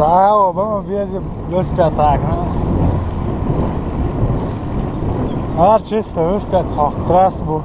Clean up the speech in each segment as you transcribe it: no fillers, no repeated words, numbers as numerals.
Ciao, vamos ver o espetáculo. Acesta é o espetáculo. Traço.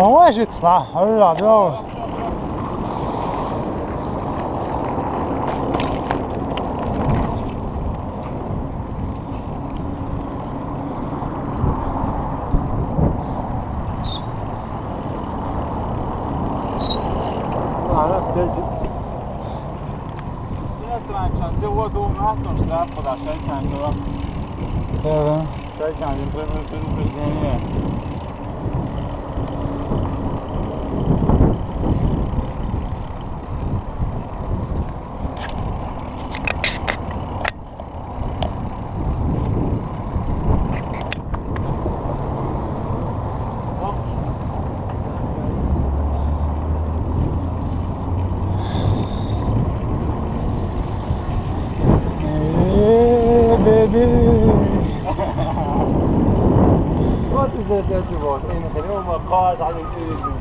Ouais, j'ai de ça. Oh là là. Wat is dit dat je wordt? In het heel maar kaart aan het uur doen.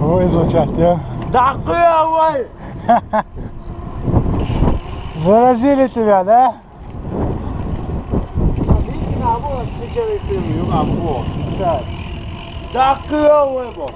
Oh, изучать, Да хуй! Заразили тебя, да? Да хуй, бог,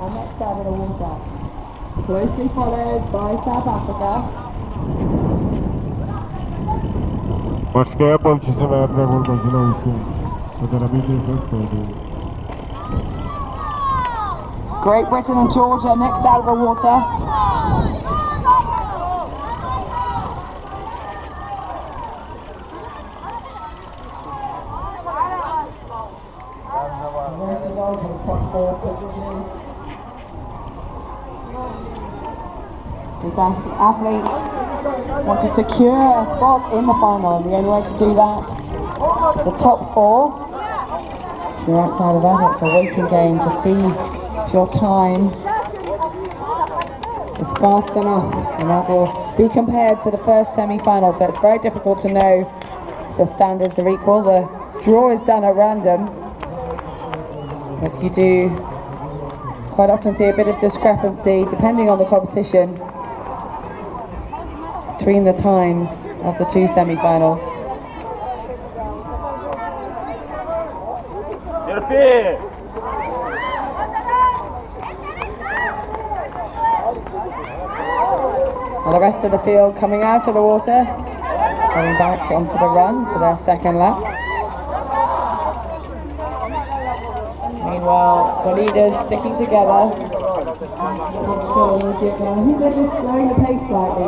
Our next out of the water, closely followed by South Africa. Başka polçisi ve yaprak olmasına uysun. Great Britain and Georgia next out of the water. These athletes want to secure a spot in the final, and the only way to do that is the top four. If you're outside of that, it's a waiting game to see if your time is fast enough, and that will be compared to the first semi-final, so it's very difficult to know if the standards are equal. The draw is done at random, but you do quite often see a bit of discrepancy depending on the competition between the times of the two semi-finals. Well, the rest of the field coming out of the water, going back onto the run for their second lap. Meanwhile, the leaders sticking together. I think they're just slowing the pace slightly.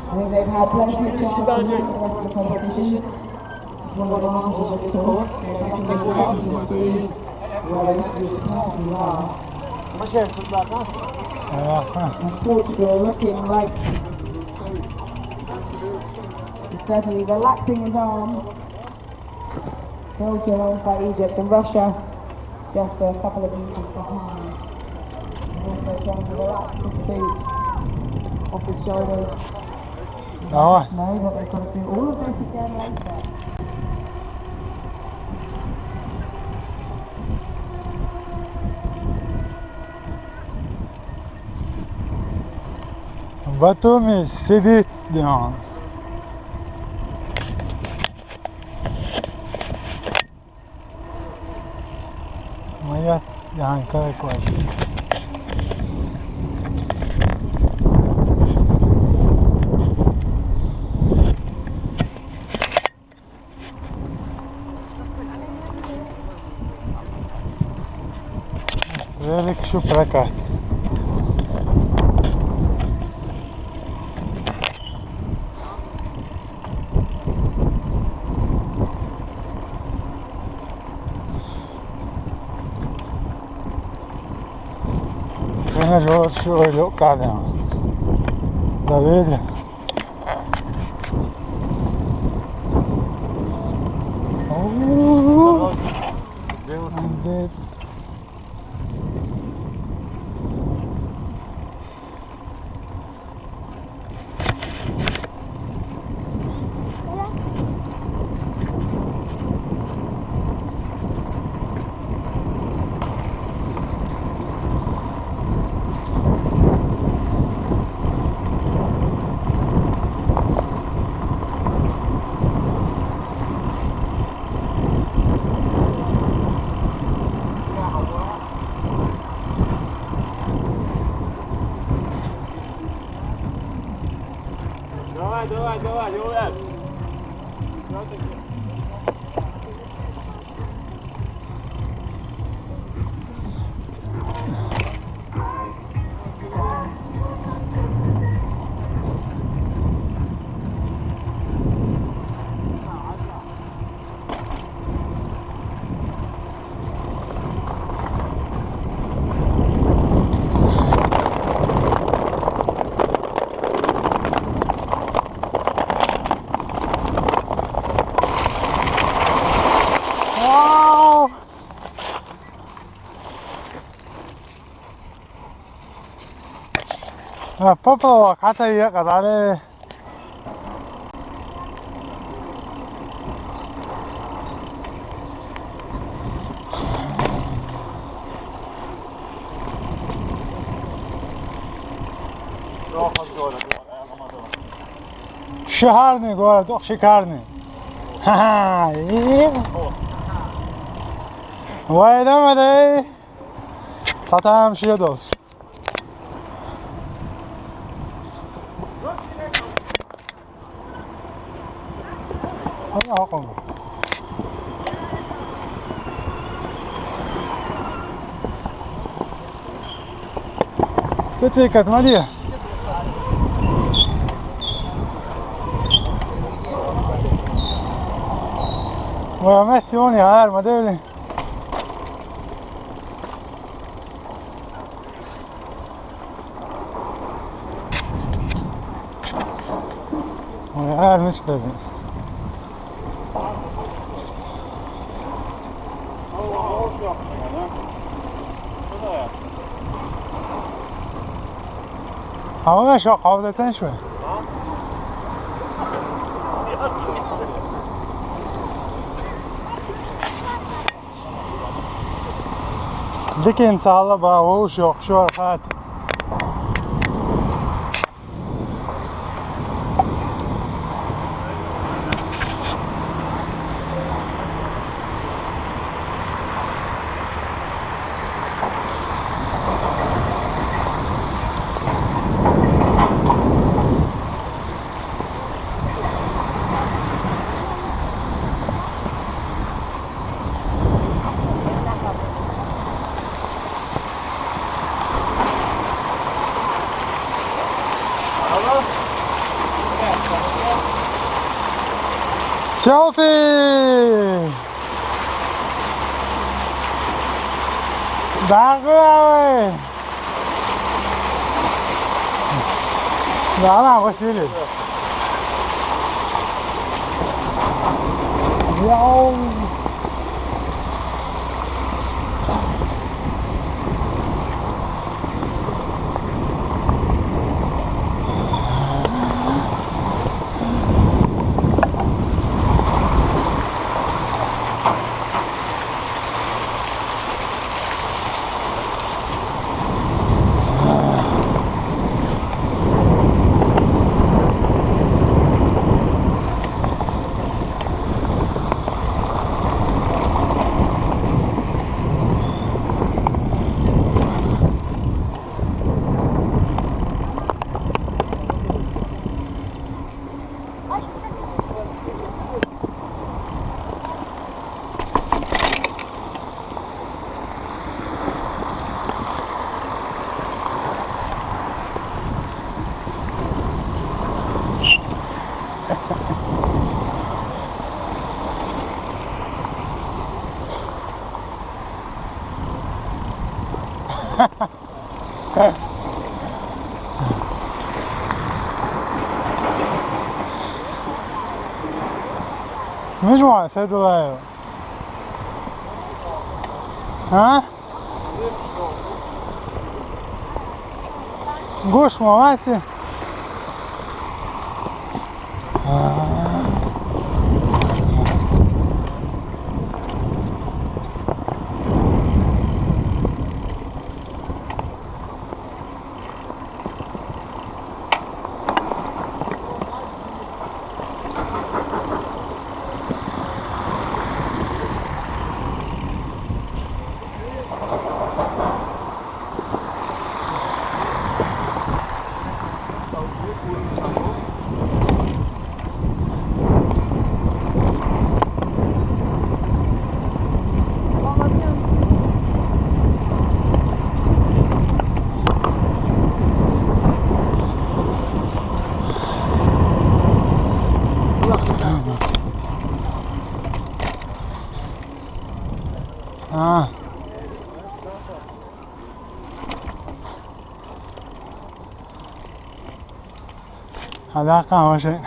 I think they've had plenty of chances to win the rest of the competition. One of the advantages, of course, to see where the rest of the competitors are. And Portugal looking like he's certainly relaxing his arm. Belgium owned by Egypt, and Russia just a couple of meters behind. And also trying to relax his suit off his shoulders. Oh. Know that they've got to do all of this again later. Батуми сидит, Janka je klad. Velik šuprakat. Bine jos și o locale. Da vede. Давай, Юля! Poplava kata je kadale. Шикарный город, ох, шикарный. Ха-ха. Вайдамадай. Татам шедос. Hakan. Ты смотри. ومثلوني هار مدولي وهار مشكلة هوا شو قابلتن شوي لكن سهلا باهو شو فات Selfie! Дорогой! Да, на, Василий. Яу! مجموعة سيدو ها؟ قوش مواسي هذا قهوة شيء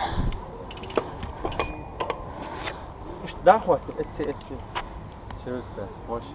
مش دعوة اتسي شو اسمه ماشي